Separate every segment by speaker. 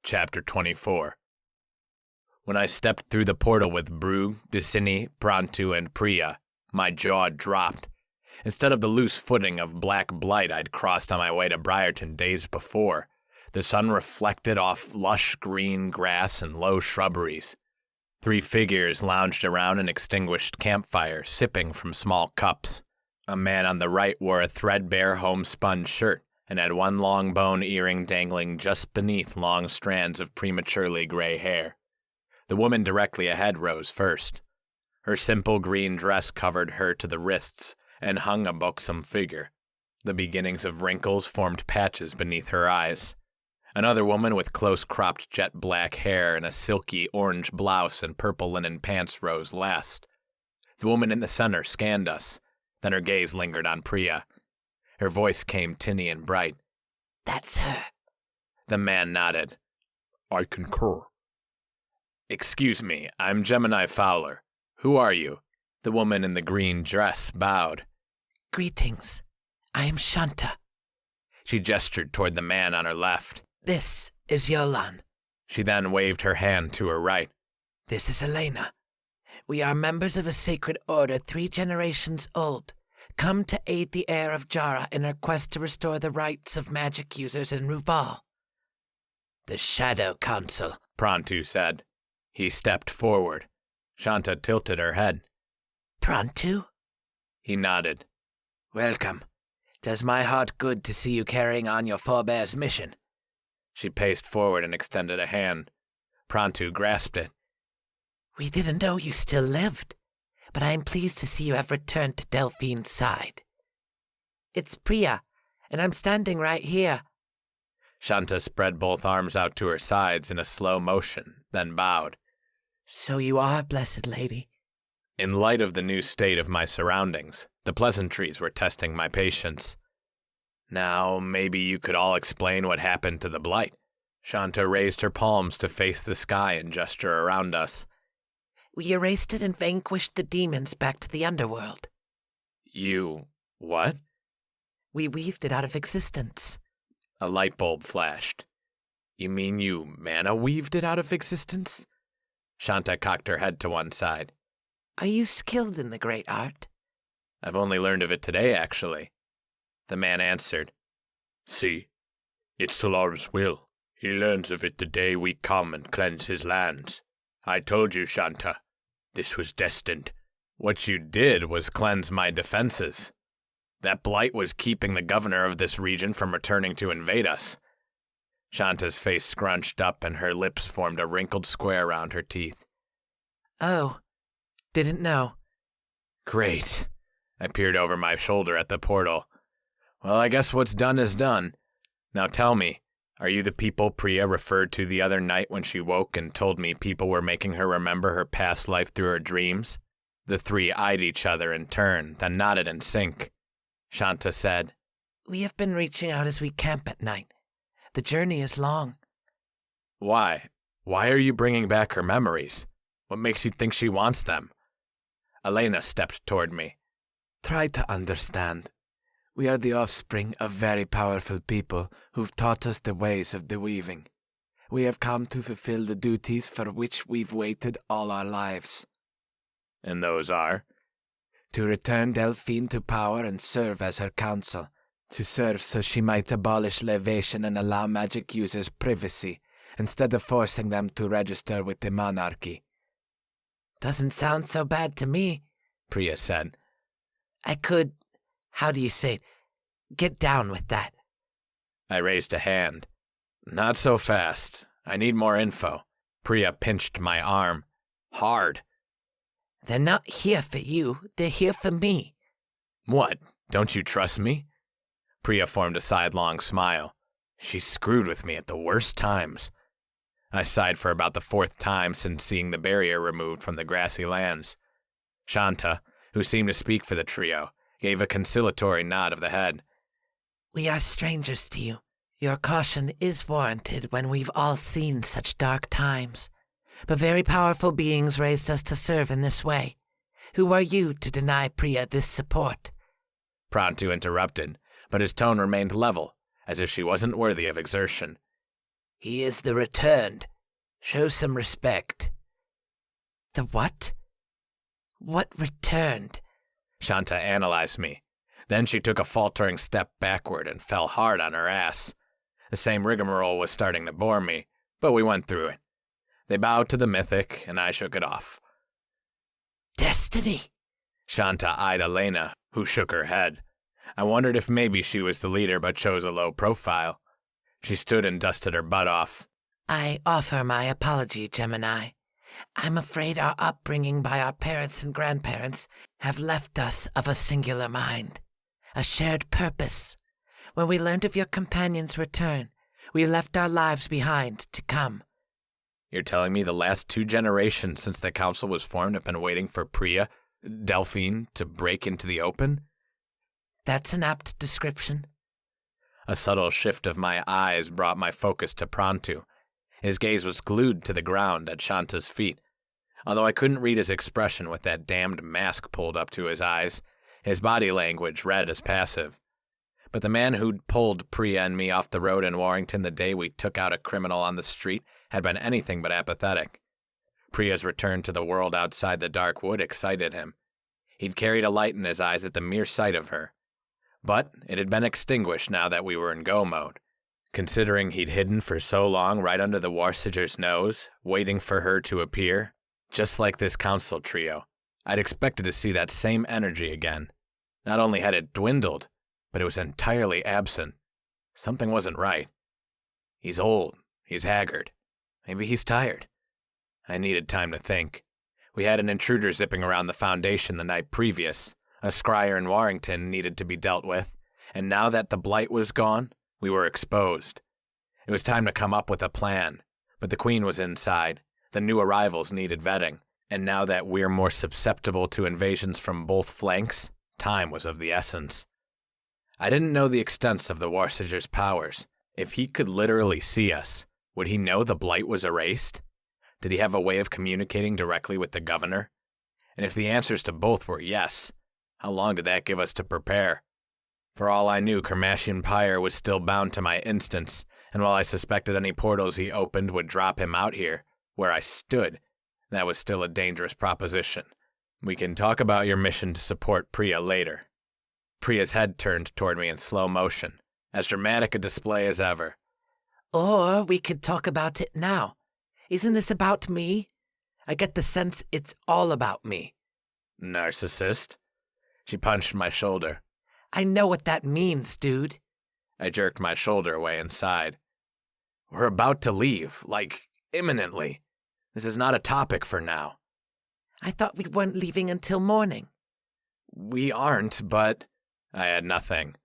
Speaker 1: Chapter 24. When I stepped through the portal with Brug, Dicini, Prantu, and Priya, my jaw dropped. Instead of the loose footing of black blight I'd crossed on my way to Briarton days before, the sun reflected off lush green grass and low shrubberies. 3 figures lounged around an extinguished campfire, sipping from small cups. A man on the right wore a threadbare homespun shirt and had one long bone earring dangling just beneath long strands of prematurely gray hair. The woman directly ahead rose first. Her simple green dress covered her to the wrists and hung a buxom figure. The beginnings of wrinkles formed patches beneath her eyes. Another woman with close-cropped jet black hair and a silky orange blouse and purple linen pants rose last. The woman in the center scanned us, then her gaze lingered on Priya. Her voice came tinny and bright.
Speaker 2: "That's her."
Speaker 1: The man nodded.
Speaker 3: "I concur."
Speaker 1: "Excuse me, I'm Gemini Fowler. Who are you?" The woman in the green dress bowed.
Speaker 2: "Greetings. I am Shanta.
Speaker 1: She gestured toward the man on her left.
Speaker 2: This is Yolan.
Speaker 1: She then waved her hand to her right.
Speaker 2: This is Elena. We are members of a sacred order 3 generations old, come to aid the heir of Jara in her quest to restore the rights of magic users in Rubal." "The Shadow Council,"
Speaker 1: Prantu said. He stepped forward. Shanta tilted her head.
Speaker 2: "Prantu?"
Speaker 1: He nodded.
Speaker 2: "Welcome. Does my heart good to see you carrying on your forebear's mission."
Speaker 1: She paced forward and extended a hand. Prantu grasped it.
Speaker 2: "We didn't know you still lived, but I am pleased to see you have returned to Delphine's side. It's Priya, and I'm standing right here."
Speaker 1: Shanta spread both arms out to her sides in a slow motion, then bowed.
Speaker 2: "So you are, blessed lady."
Speaker 1: In light of the new state of my surroundings, the pleasantries were testing my patience. "Now, maybe you could all explain what happened to the blight." Shanta raised her palms to face the sky and gesture around us.
Speaker 2: "We erased it and vanquished the demons back to the underworld."
Speaker 1: "You... what?"
Speaker 2: "We weaved it out of existence."
Speaker 1: A light bulb flashed. "You mean you mana-weaved it out of existence?" Shanta cocked her head to one side.
Speaker 2: "Are you skilled in the great art?"
Speaker 1: "I've only learned of it today, actually." The man answered.
Speaker 3: "See, it's Solar's will. He learns of it the day we come and cleanse his lands. I told you, Shanta, this was destined."
Speaker 1: "What you did was cleanse my defenses. That blight was keeping the governor of this region from returning to invade us." Shanta's face scrunched up and her lips formed a wrinkled square around her teeth.
Speaker 2: "Oh, didn't know."
Speaker 1: "Great." I peered over my shoulder at the portal. "Well, I guess what's done is done. Now tell me, are you the people Priya referred to the other night when she woke and told me people were making her remember her past life through her dreams?" The 3 eyed each other in turn, then nodded in sync. Shanta said,
Speaker 2: "We have been reaching out as we camp at night. The journey is long."
Speaker 1: "Why? Why are you bringing back her memories? What makes you think she wants them?" Elena stepped toward me.
Speaker 4: "Try to understand. We are the offspring of very powerful people who've taught us the ways of the weaving. We have come to fulfill the duties for which we've waited all our lives."
Speaker 1: "And those are?"
Speaker 4: "To return Delphine to power and serve as her counsel. To serve so she might abolish levation and allow magic users privacy, instead of forcing them to register with the monarchy."
Speaker 2: "Doesn't sound so bad to me,"
Speaker 1: Priya said.
Speaker 2: "I could, how do you say it, get down with that."
Speaker 1: I raised a hand. "Not so fast. I need more info." Priya pinched my arm. Hard.
Speaker 2: "They're not here for you, they're here for me."
Speaker 1: "What? Don't you trust me?" Priya formed a sidelong smile. She's screwed with me at the worst times. I sighed for about the 4th time since seeing the barrier removed from the grassy lands. Shanta, who seemed to speak for the trio, gave a conciliatory nod of the head.
Speaker 2: "We are strangers to you. Your caution is warranted when we've all seen such dark times. But very powerful beings raised us to serve in this way. Who are you to deny Priya this support?"
Speaker 1: Prantu interrupted, but his tone remained level, as if she wasn't worthy of exertion.
Speaker 2: He is the returned. Show some respect. The what? What returned?
Speaker 1: Shanta analyzed me. Then she took a faltering step backward and fell hard on her ass. The same rigmarole was starting to bore me, but we went through it. They bowed to the mythic, and I shook it off.
Speaker 2: Destiny.
Speaker 1: Shanta eyed Elena, who shook her head. I wondered if maybe she was the leader but chose a low profile. She stood and dusted her butt off.
Speaker 2: I offer my apology, Gemini. I'm afraid our upbringing by our parents and grandparents have left us of a singular mind, a shared purpose. When we learned of your companion's return, we left our lives behind to come.
Speaker 1: You're telling me the last 2 generations since the council was formed have been waiting for Priya, Delphine, to break into the open?
Speaker 2: That's an apt description.
Speaker 1: A subtle shift of my eyes brought my focus to Prantu. His gaze was glued to the ground at Shanta's feet. Although I couldn't read his expression with that damned mask pulled up to his eyes, his body language read as passive. But the man who'd pulled Priya and me off the road in Warrington the day we took out a criminal on the street had been anything but apathetic. Priya's return to the world outside the dark wood excited him. He'd carried a light in his eyes at the mere sight of her. But it had been extinguished now that we were in go mode. Considering he'd hidden for so long right under the Wahrsager's nose, waiting for her to appear, just like this council trio, I'd expected to see that same energy again. Not only had it dwindled, but it was entirely absent. Something wasn't right. He's old. He's haggard. Maybe he's tired. I needed time to think. We had an intruder zipping around the Foundation the night previous. A scryer in Warrington needed to be dealt with. And now that the blight was gone, we were exposed. It was time to come up with a plan. But the Queen was inside. The new arrivals needed vetting. And now that we're more susceptible to invasions from both flanks, time was of the essence. I didn't know the extent of the Wahrsager's powers. If he could literally see us, would he know the blight was erased? Did he have a way of communicating directly with the governor? And if the answers to both were yes, how long did that give us to prepare? For all I knew, Kermashian Pyre was still bound to my instance, and while I suspected any portals he opened would drop him out here, where I stood, that was still a dangerous proposition. We can talk about your mission to support Priya later. Priya's head turned toward me in slow motion, as dramatic a display as ever.
Speaker 2: Or we could talk about it now. Isn't this about me? I get the sense it's all about me.
Speaker 1: Narcissist? She punched my shoulder.
Speaker 2: I know what that means, dude.
Speaker 1: I jerked my shoulder away and sighed. We're about to leave, like, imminently. This is not a topic for now.
Speaker 2: I thought we weren't leaving until morning.
Speaker 1: We aren't, but... I had nothing.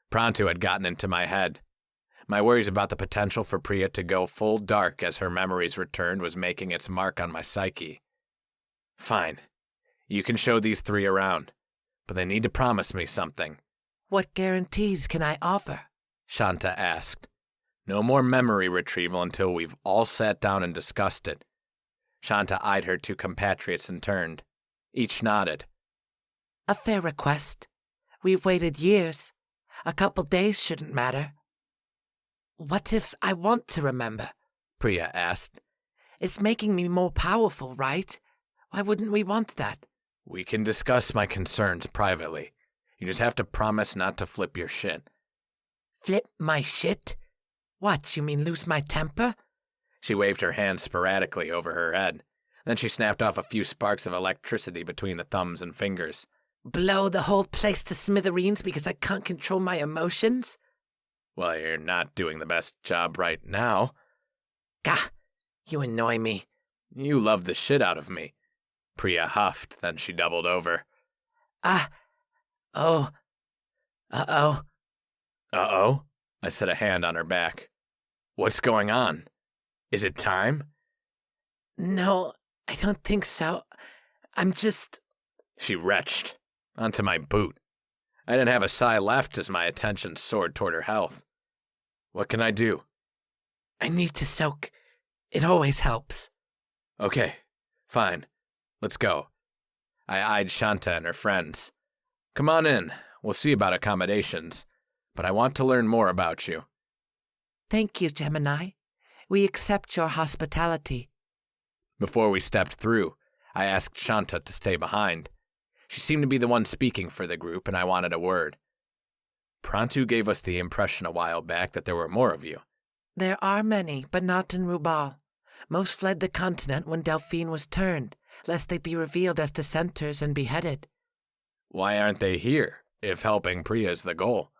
Speaker 1: Prantu had gotten into my head. My worries about the potential for Priya to go full dark as her memories returned was making its mark on my psyche. Fine. You can show these 3 around, but they need to promise me something.
Speaker 2: What guarantees can I offer?
Speaker 1: Shanta asked. No more memory retrieval until we've all sat down and discussed it. Shanta eyed her 2 compatriots and turned. Each nodded.
Speaker 2: A fair request. We've waited years. A couple days shouldn't matter. What if I want to remember?
Speaker 1: Priya asked.
Speaker 2: It's making me more powerful, right? Why wouldn't we want that?
Speaker 1: We can discuss my concerns privately. You just have to promise not to flip your shit.
Speaker 2: Flip my shit? What, you mean lose my temper?
Speaker 1: She waved her hand sporadically over her head. Then she snapped off a few sparks of electricity between the thumbs and fingers.
Speaker 2: Blow the whole place to smithereens because I can't control my emotions?
Speaker 1: Well, you're not doing the best job right now.
Speaker 2: Gah, you annoy me.
Speaker 1: You love the shit out of me. Priya huffed, then she doubled over.
Speaker 2: Uh-oh.
Speaker 1: Uh-oh? I set a hand on her back. What's going on? Is it time?
Speaker 2: No, I don't think so. I'm just...
Speaker 1: She retched. Onto my boot. I didn't have a sigh left as my attention soared toward her health. What can I do?
Speaker 2: I need to soak. It always helps.
Speaker 1: Okay, fine. Let's go. I eyed Shanta and her friends. Come on in. We'll see about accommodations. But I want to learn more about you.
Speaker 2: Thank you, Gemini. We accept your hospitality.
Speaker 1: Before we stepped through, I asked Shanta to stay behind. She seemed to be the one speaking for the group, and I wanted a word. Prantu gave us the impression a while back that there were more of you.
Speaker 2: There are many, but not in Rubal. Most fled the continent when Delphine was turned, lest they be revealed as dissenters and beheaded.
Speaker 1: Why aren't they here, if helping Priya is the goal?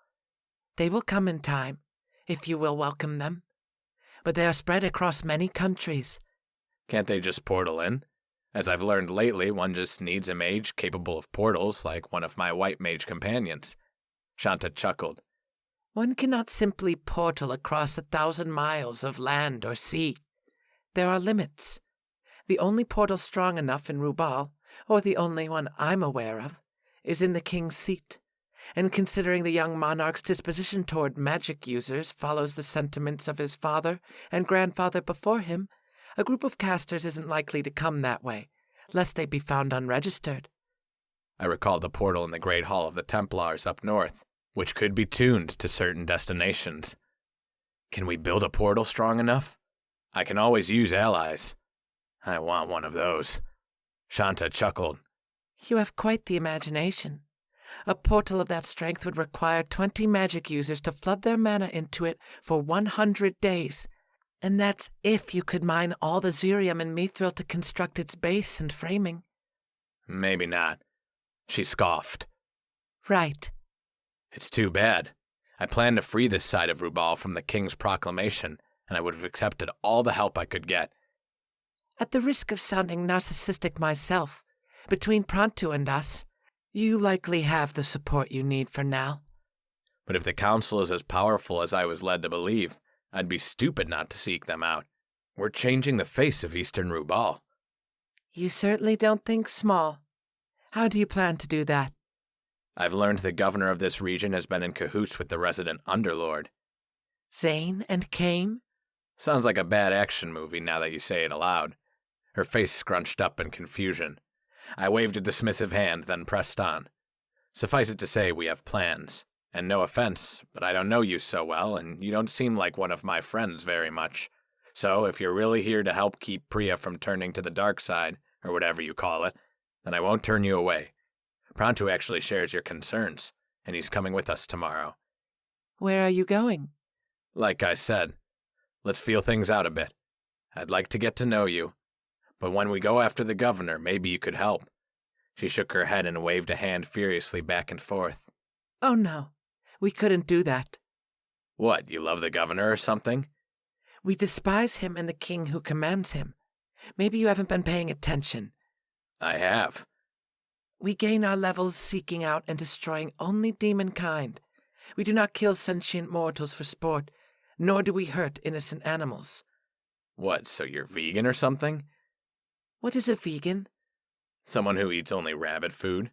Speaker 2: They will come in time, if you will welcome them. But they are spread across many countries.
Speaker 1: Can't they just portal in? As I've learned lately, one just needs a mage capable of portals like one of my white mage companions. Shanta chuckled.
Speaker 2: One cannot simply portal across 1,000 miles of land or sea. There are limits. The only portal strong enough in Rubal, or the only one I'm aware of, is in the king's seat. And considering the young monarch's disposition toward magic users follows the sentiments of his father and grandfather before him, a group of casters isn't likely to come that way, lest they be found unregistered.
Speaker 1: I recalled the portal in the Great Hall of the Templars up north, which could be tuned to certain destinations. Can we build a portal strong enough? I can always use allies. I want one of those. Shanta chuckled.
Speaker 2: You have quite the imagination. A portal of that strength would require 20 magic users to flood their mana into it for 100 days. And that's if you could mine all the Zirium and Mithril to construct its base and framing.
Speaker 1: Maybe not. She scoffed.
Speaker 2: Right.
Speaker 1: It's too bad. I planned to free this side of Rubal from the king's proclamation, and I would have accepted all the help I could get.
Speaker 2: At the risk of sounding narcissistic myself, between Prantu and us, you likely have the support you need for now.
Speaker 1: But if the council is as powerful as I was led to believe, I'd be stupid not to seek them out. We're changing the face of Eastern Rubal.
Speaker 2: You certainly don't think small. How do you plan to do that?
Speaker 1: I've learned the governor of this region has been in cahoots with the resident underlord.
Speaker 2: Zane and Kame?
Speaker 1: Sounds like a bad action movie now that you say it aloud. Her face scrunched up in confusion. I waved a dismissive hand, then pressed on. Suffice it to say, we have plans. And no offense, but I don't know you so well, and you don't seem like one of my friends very much. So if you're really here to help keep Priya from turning to the dark side, or whatever you call it, then I won't turn you away. Prantu actually shares your concerns, and he's coming with us tomorrow.
Speaker 2: Where are you going?
Speaker 1: Like I said, let's feel things out a bit. I'd like to get to know you, but when we go after the governor, maybe you could help. She shook her head and waved a hand furiously back and forth.
Speaker 2: Oh no, we couldn't do that.
Speaker 1: What, you love the governor or something?
Speaker 2: We despise him and the king who commands him. Maybe you haven't been paying attention.
Speaker 1: I have.
Speaker 2: We gain our levels seeking out and destroying only demon kind. We do not kill sentient mortals for sport, nor do we hurt innocent animals.
Speaker 1: What, so you're vegan or something?
Speaker 2: What is a vegan?
Speaker 1: Someone who eats only rabbit food?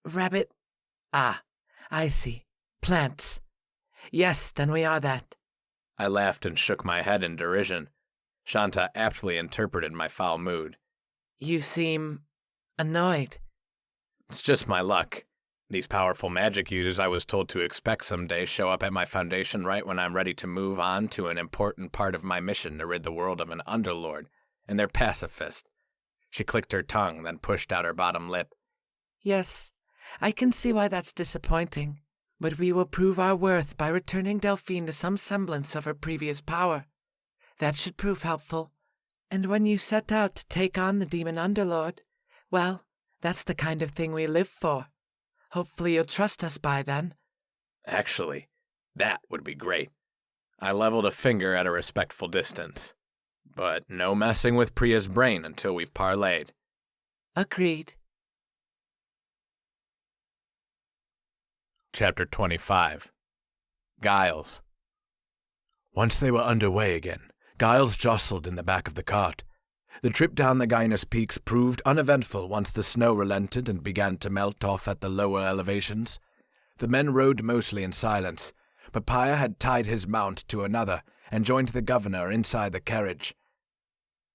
Speaker 2: Rabbit? Ah, I see. Plants. Yes, then we are that.
Speaker 1: I laughed and shook my head in derision. Shanta aptly interpreted my foul mood.
Speaker 2: You seem annoyed.
Speaker 1: It's just my luck. These powerful magic users I was told to expect someday show up at my foundation right when I'm ready to move on to an important part of my mission to rid the world of an underlord, and they're pacifist. She clicked her tongue, then pushed out her bottom lip.
Speaker 2: Yes, I can see why that's disappointing, but we will prove our worth by returning Delphine to some semblance of her previous power. That should prove helpful. And when you set out to take on the demon underlord, well, that's the kind of thing we live for. Hopefully you'll trust us by then.
Speaker 1: Actually, that would be great. I leveled a finger at a respectful distance. But no messing with Priya's brain until we've parlayed.
Speaker 2: Agreed.
Speaker 1: Chapter 25. Giles. Once they were underway again, Giles jostled in the back of the cart. The trip down the Gynus peaks proved uneventful once the snow relented and began to melt off at the lower elevations. The men rode mostly in silence, but Pyre had tied his mount to another and joined the governor inside the carriage.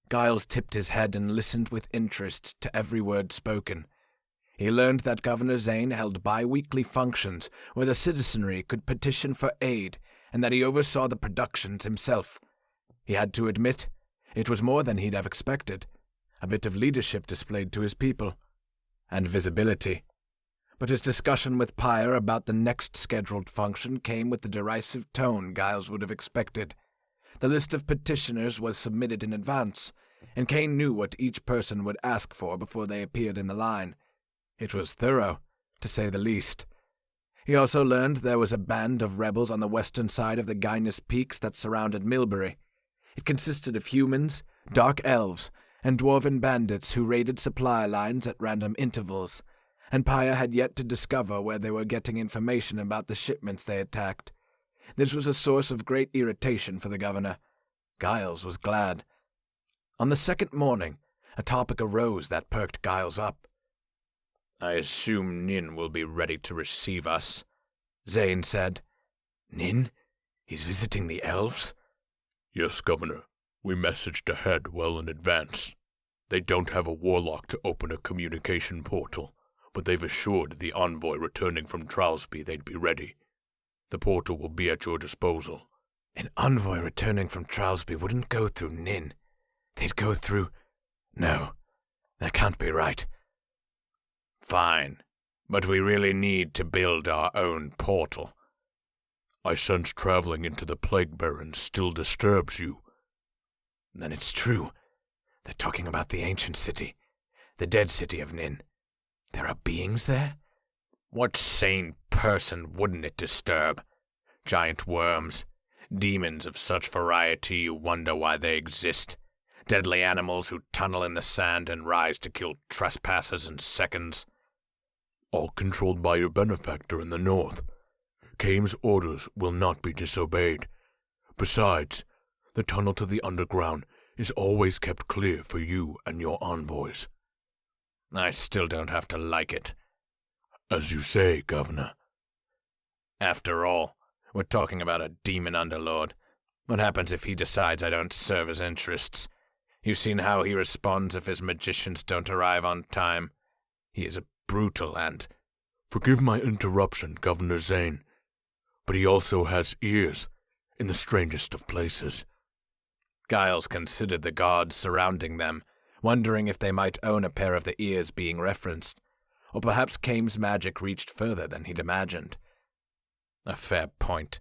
Speaker 1: Giles tipped his head and listened with interest to every word spoken. He learned that Governor Zane held bi-weekly functions where the citizenry could petition for aid, and that he oversaw the productions himself.
Speaker 4: He had to admit, it was more than he'd have expected. A bit of leadership displayed to his people. And visibility. But his discussion with Pyre about the next scheduled function came with the derisive tone Giles would have expected. The list of petitioners was submitted in advance, and Kane knew what each person would ask for before they appeared in the line. It was thorough, to say the least. He also learned there was a band of rebels on the western side of the Guinness Peaks that surrounded Milbury. It consisted of humans, dark elves, and dwarven bandits who raided supply lines at random intervals, and Pyre had yet to discover where they were getting information about the shipments they attacked. This was a source of great irritation for the governor. Giles was glad. On the second morning, a topic arose that perked Giles up.
Speaker 1: "I assume Nin will be ready to receive us,"
Speaker 4: Zane said. "Nin? He's visiting the elves?"
Speaker 3: "Yes, Governor. We messaged ahead well in advance. They don't have a warlock to open a communication portal, but they've assured the envoy returning from Trowsby they'd be ready. The portal will be at your disposal."
Speaker 4: "An envoy returning from Trowsby wouldn't go through Nin. They'd go through... No, that can't be right."
Speaker 1: "Fine, but we really need to build our own portal."
Speaker 3: "I sense traveling into the Plague Barrens still disturbs you."
Speaker 4: "Then it's true. They're talking about the ancient city, the dead city of Nin. There are beings there?"
Speaker 1: "What sane person wouldn't it disturb? Giant worms, demons of such variety you wonder why they exist, deadly animals who tunnel in the sand and rise to kill trespassers in seconds."
Speaker 3: "All controlled by your benefactor in the north. Kame's orders will not be disobeyed. Besides, the tunnel to the underground is always kept clear for you and your envoys."
Speaker 1: "I still don't have to like it."
Speaker 3: "As you say, Governor."
Speaker 1: "After all, we're talking about a demon underlord. What happens if he decides I don't serve his interests? You've seen how he responds if his magicians don't arrive on time. He is brutal and—"
Speaker 3: "Forgive my interruption, Governor Zane, but he also has ears in the strangest of places."
Speaker 1: Giles considered the guards surrounding them, wondering if they might own a pair of the ears being referenced, or perhaps Kame's magic reached further than he'd imagined. A fair point.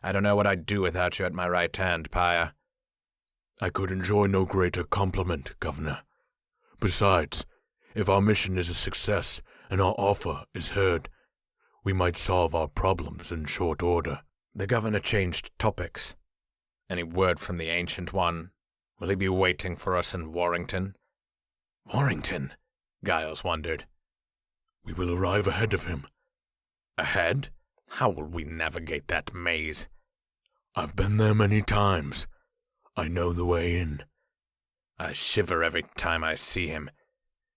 Speaker 1: I don't know what I'd do without you at my right hand, Pyre.
Speaker 3: "I could enjoy no greater compliment, Governor. Besides, if our mission is a success and our offer is heard, we might solve our problems in short order."
Speaker 1: The governor changed topics. "Any word from the Ancient One? Will he be waiting for us in Warrington?"
Speaker 4: "Warrington?"
Speaker 1: Giles wondered.
Speaker 3: "We will arrive ahead of him."
Speaker 1: "Ahead? How will we navigate that maze?"
Speaker 3: "I've been there many times. I know the way in."
Speaker 1: I shiver every time I see him.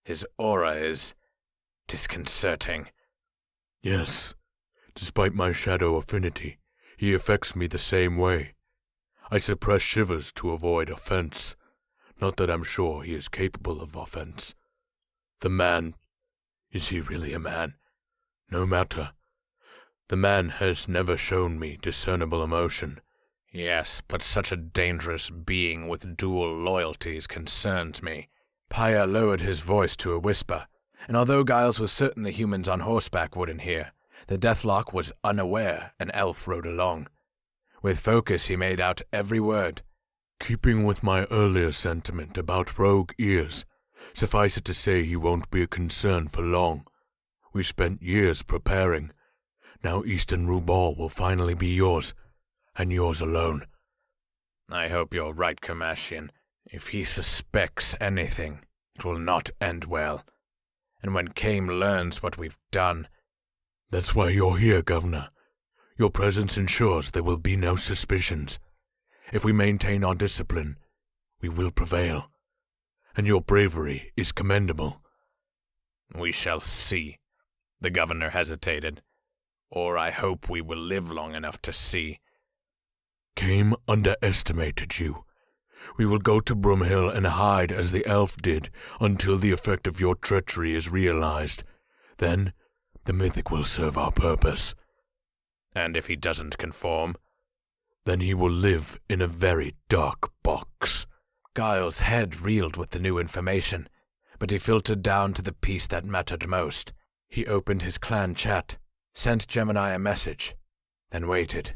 Speaker 1: His aura is disconcerting."
Speaker 3: "Yes. Despite my shadow affinity, he affects me the same way. I suppress shivers to avoid offense. Not that I'm sure he is capable of offense. The man... Is he really a man? No matter. The man has never shown me discernible emotion."
Speaker 1: "Yes, but such a dangerous being with dual loyalties concerns me."
Speaker 4: Pyre lowered his voice to a whisper, and although Giles was certain the humans on horseback wouldn't hear, the Deathlock was unaware an elf rode along. With focus he made out every word.
Speaker 3: "Keeping with my earlier sentiment about rogue ears, suffice it to say he won't be a concern for long. We spent years preparing. Now Eastern Rubal will finally be yours, and yours alone."
Speaker 1: "I hope you're right, Kamashian. If he suspects anything, it will not end well. And when Kame learns what we've done—"
Speaker 3: "That's why you're here, Governor. Your presence ensures there will be no suspicions. If we maintain our discipline, we will prevail. And your bravery is commendable."
Speaker 1: "We shall see." The governor hesitated. "Or I hope we will live long enough to see."
Speaker 3: "Kame underestimated you. We will go to Brumhill and hide as the elf did until the effect of your treachery is realized. Then the mythic will serve our purpose."
Speaker 1: "And if he doesn't conform?"
Speaker 3: then he will live in a very dark box.
Speaker 1: Giles' head reeled with the new information, but he filtered down to the piece that mattered most. He opened his clan chat, sent Gemini a message, then waited.